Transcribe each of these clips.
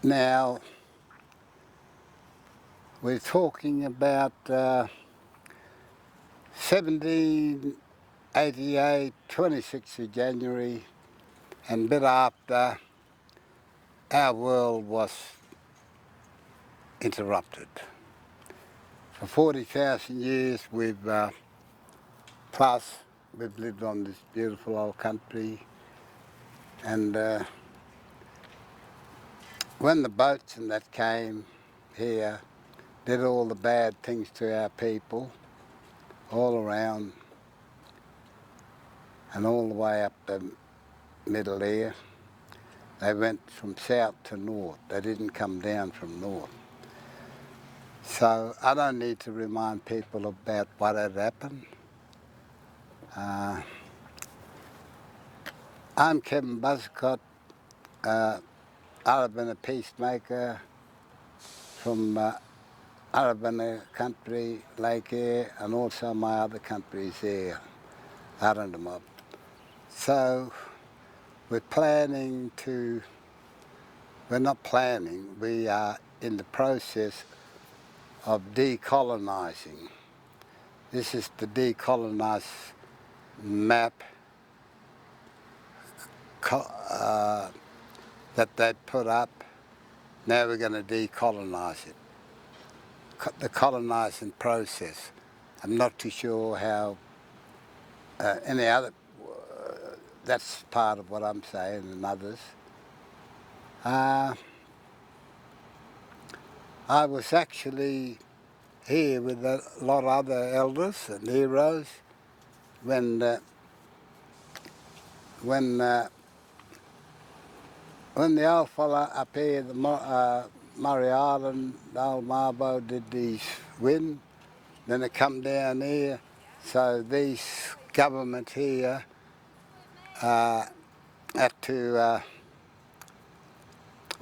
Now, we're talking about 1788, 26th of January, and a bit after, our world was interrupted. For 40,000 years, we've lived on this beautiful old country, and when the boats and that came here, did all the bad things to our people, all around, and all the way up the Middle Eyre. They went from south to north. They didn't come down from north. So I don't need to remind people about what had happened. I'm Kevin Buzzacott, Arabunna peacemaker from Arabunna country, Lake Eyre, and also my other countries there, Arabunna. So we're not planning, we are in the process of decolonising. This is the decolonised map that they put up. Now we're going to decolonise it. The colonising process. I'm not too sure how any other, that's part of what I'm saying, and others. I was actually here with a lot of other elders and heroes when the old fella up here, the Murray Island, the old Marbo did these win, then they come down here, so these government here had to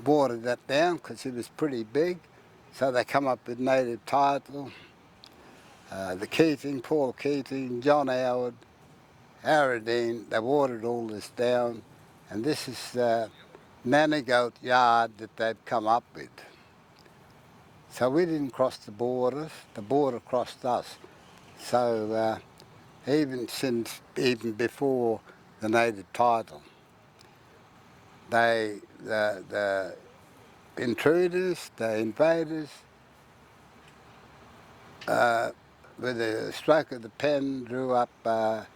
water that down because it was pretty big, so they come up with native title. The Keating, Paul Keating, John Howard, Irene, they watered all this down, and this is the nanny goat yard that they've come up with. So we didn't cross the border crossed us. So even before the native title, the intruders, the invaders, with a stroke of the pen drew up the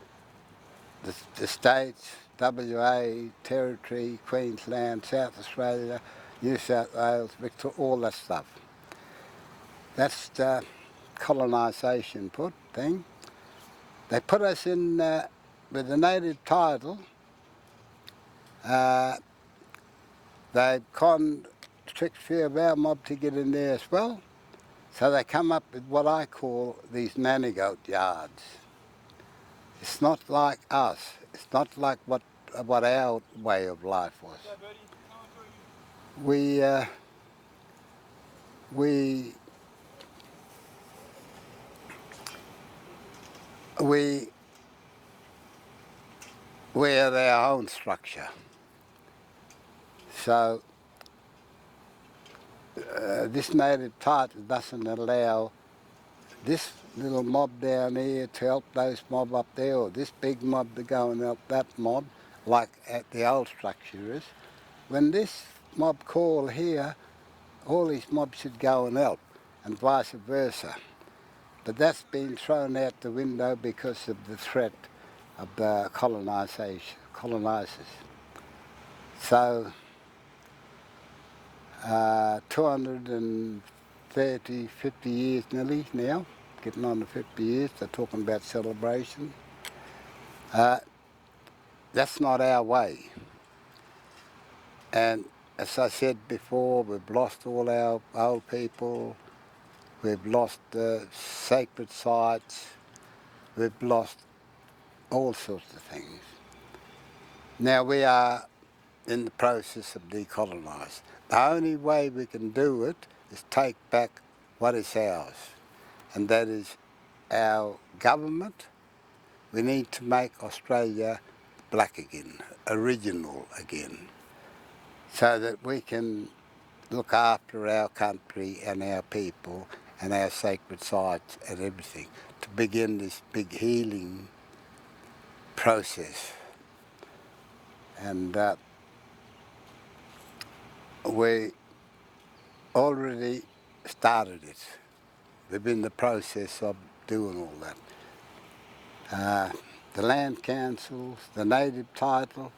states, WA, Territory, Queensland, South Australia, New South Wales, Victoria, all that stuff. That's the colonisation thing. They put us in with the native title. They've tricked a few of our mob to get in there as well. So they come up with what I call these nanny goat yards. It's not like us. It's not like what our way of life was. We're our own structure. So this native title doesn't allow this little mob down here to help those mob up there, or this big mob to go and help that mob, like at the old structure is. When this mob call here, all these mobs should go and help, and vice versa. But that's been thrown out the window because of the threat of the colonisers. So 230, 50 years nearly now, getting on to 50 years, they're talking about celebration. That's not our way. And as I said before, we've lost all our old people, we've lost sacred sites, we've lost all sorts of things. Now we are in the process of decolonising. The only way we can do it is take back what is ours, and that is our government. We need to make Australia black again, original again, so that we can look after our country and our people and our sacred sites and everything to begin this big healing process. And we already started it. We've been in the process of doing all that. The land councils, the native title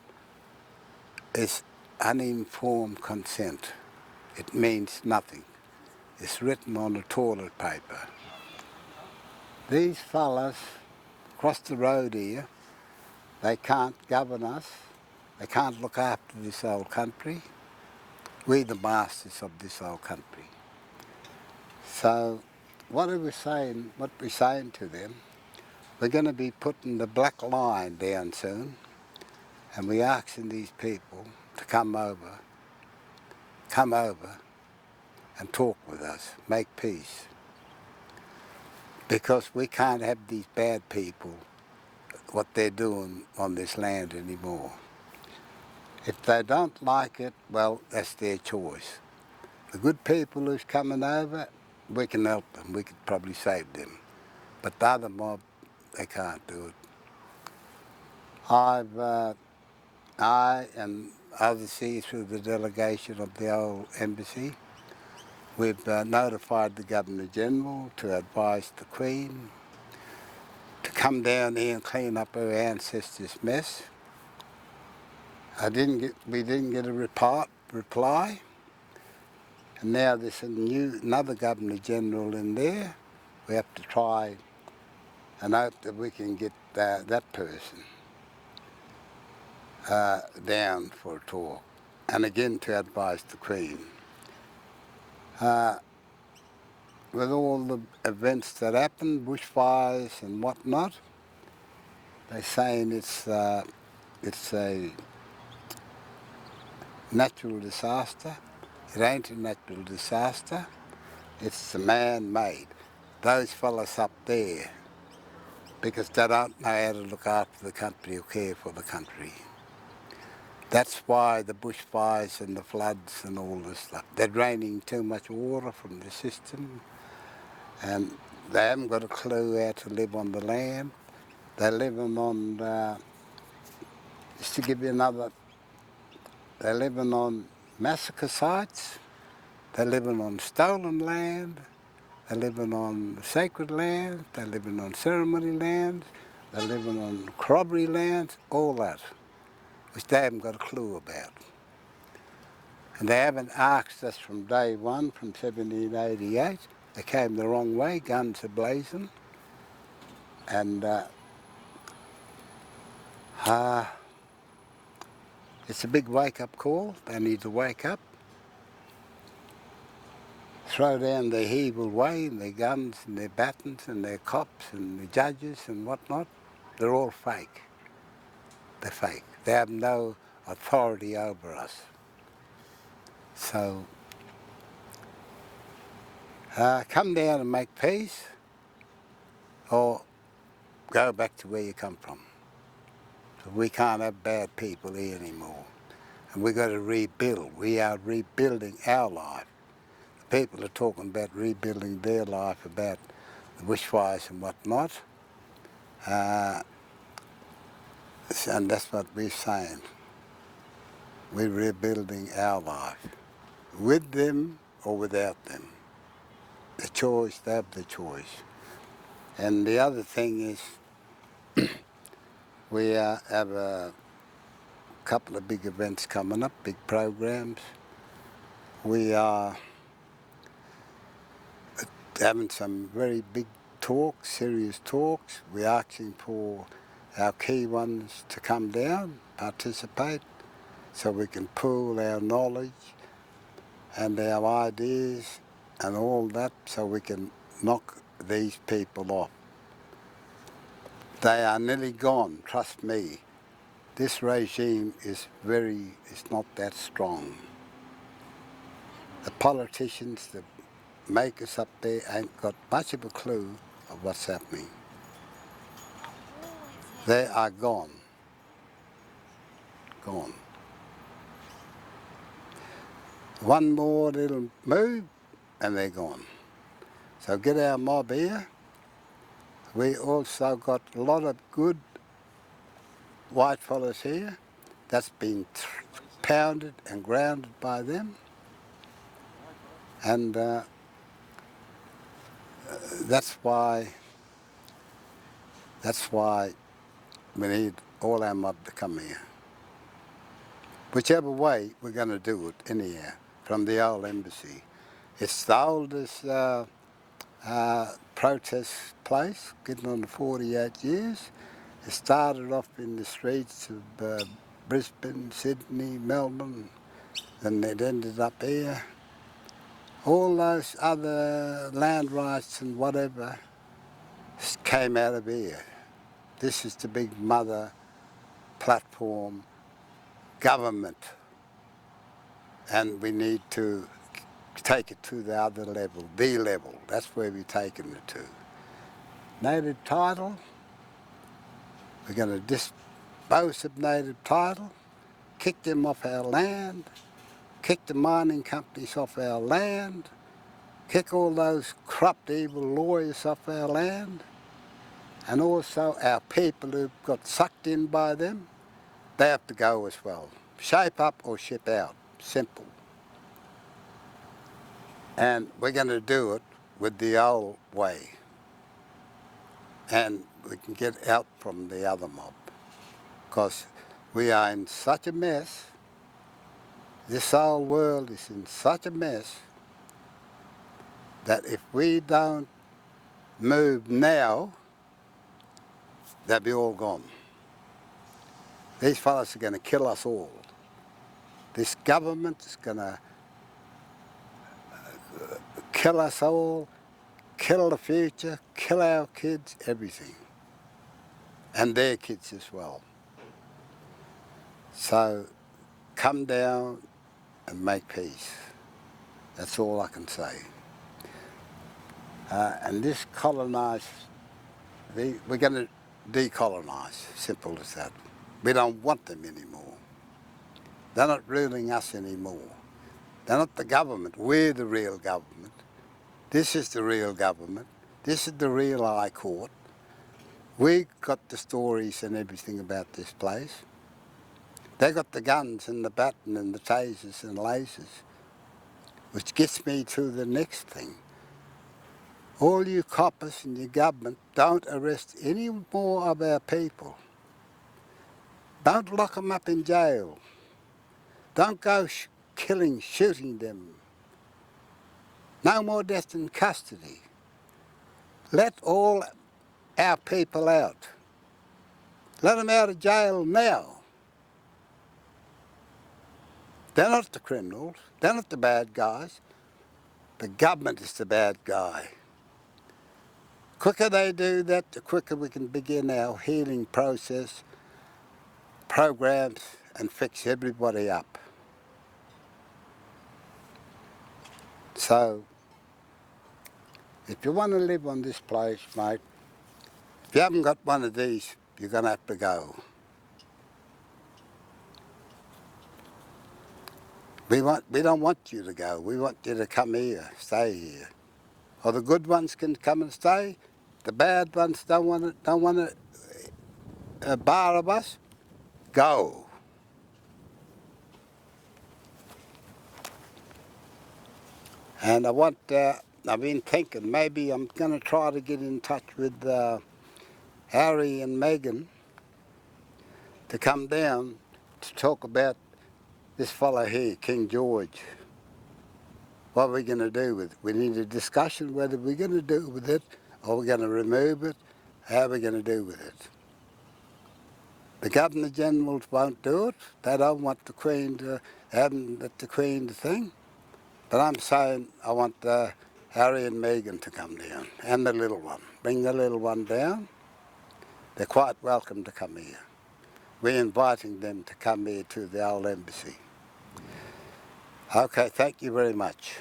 is uninformed consent. It means nothing. It's written on a toilet paper. These fellas across the road here, they can't govern us. They can't look after this old country. We're the masters of this old country. So what are we saying? What we're saying to them, we're going to be putting the black line down soon, and we're asking these people to come over and talk with us, make peace. Because we can't have these bad people, what they're doing on this land anymore. If they don't like it, well, that's their choice. The good people who's coming over, we can help them. We could probably save them. But the other mob, they can't do it. I and others here through the delegation of the old embassy, we've notified the Governor-General to advise the Queen to come down here and clean up her ancestors' mess. We didn't get a reply, and now there's another Governor-General in there. We have to try and hope that we can get that person down for a talk, and again to advise the Queen. With all the events that happen, bushfires and whatnot, they're saying it's a natural disaster. It ain't a natural disaster. It's man-made. Those fellas up there, because they don't know how to look after the country or care for the country. That's why the bushfires and the floods and all this stuff. They're draining too much water from the system, and they haven't got a clue how to live on the land. They're living on, just to give you another, they're living on massacre sites, they're living on stolen land, they're living on sacred land, they're living on ceremony lands, they're living on corroboree lands, all that, which they haven't got a clue about. And they haven't asked us from day one, from 1788. They came the wrong way, guns a-blazing. And it's a big wake-up call. They need to wake up, throw down their evil way and their guns and their batons and their cops and the judges and whatnot. They're all fake. They're fake. They have no authority over us. So come down and make peace, or go back to where you come from. So we can't have bad people here anymore. And we've got to rebuild. We are rebuilding our life. The people are talking about rebuilding their life, about the bushfires and whatnot. And that's what we're saying. We're rebuilding our life, with them or without them. The choice, they have the choice. And the other thing is, we have a couple of big events coming up, big programs. We are having some very big talks, serious talks. We're asking for our key ones to come down, participate, so we can pool our knowledge and our ideas and all that, so we can knock these people off. They are nearly gone, trust me. This regime is not that strong. The politicians, the makers up there ain't got much of a clue of what's happening. They are gone. Gone. One more little move and they're gone. So get our mob here. We also got a lot of good white fellas here that's been pounded and grounded by them. And that's why we need all our mob to come here. Whichever way, we're going to do it anyhow, from the old embassy. It's the oldest protest place, getting on to 48 years. It started off in the streets of Brisbane, Sydney, Melbourne, then it ended up here. All those other land rights and whatever came out of here. This is the big mother platform government, and we need to take it to the other level, the level. That's where we're taking it to. Native title, we're going to dispose of native title, kick them off our land, kick the mining companies off our land, kick all those corrupt, evil lawyers off our land, and also our people who got sucked in by them, they have to go as well. Shape up or ship out, simple. And we're going to do it with the old way. And we can get out from the other mob. Because we are in such a mess, this whole world is in such a mess, that if we don't move now, they'll be all gone. These fellas are going to kill us all. This government is going to kill us all, kill the future, kill our kids, everything. And their kids as well. So come down and make peace. That's all I can say. And this colonise, we're going to decolonise, simple as that. We don't want them anymore. They're not ruling us anymore. They're not the government. We're the real government. This is the real government. This is the real High Court. We got the stories and everything about this place. They got the guns and the baton and the tasers and lasers, which gets me to the next thing. All you coppers in your government, don't arrest any more of our people. Don't lock them up in jail. Don't go killing, shooting them. No more death in custody. Let all our people out. Let them out of jail now. They're not the criminals. They're not the bad guys. The government is the bad guy. Quicker they do that, the quicker we can begin our healing process, programs, and fix everybody up. So, if you want to live on this place, mate, if you haven't got one of these, you're going to have to go. We don't want you to go. We want you to come here, stay here. Or the good ones can come and stay. The bad ones don't want to bar of us. Go. And I've been thinking maybe I'm going to try to get in touch with Harry and Megan to come down to talk about this fellow here, King George. What are we going to do with it? We need a discussion whether we're going to do with it or we're going to remove it. How are we going to do with it? The Governor Generals won't do it. They don't want the Queen to have the Queen thing. But I'm saying I want Harry and Megan to come down, and the little one. Bring the little one down. They're quite welcome to come here. We're inviting them to come here to the old embassy. Okay, thank you very much.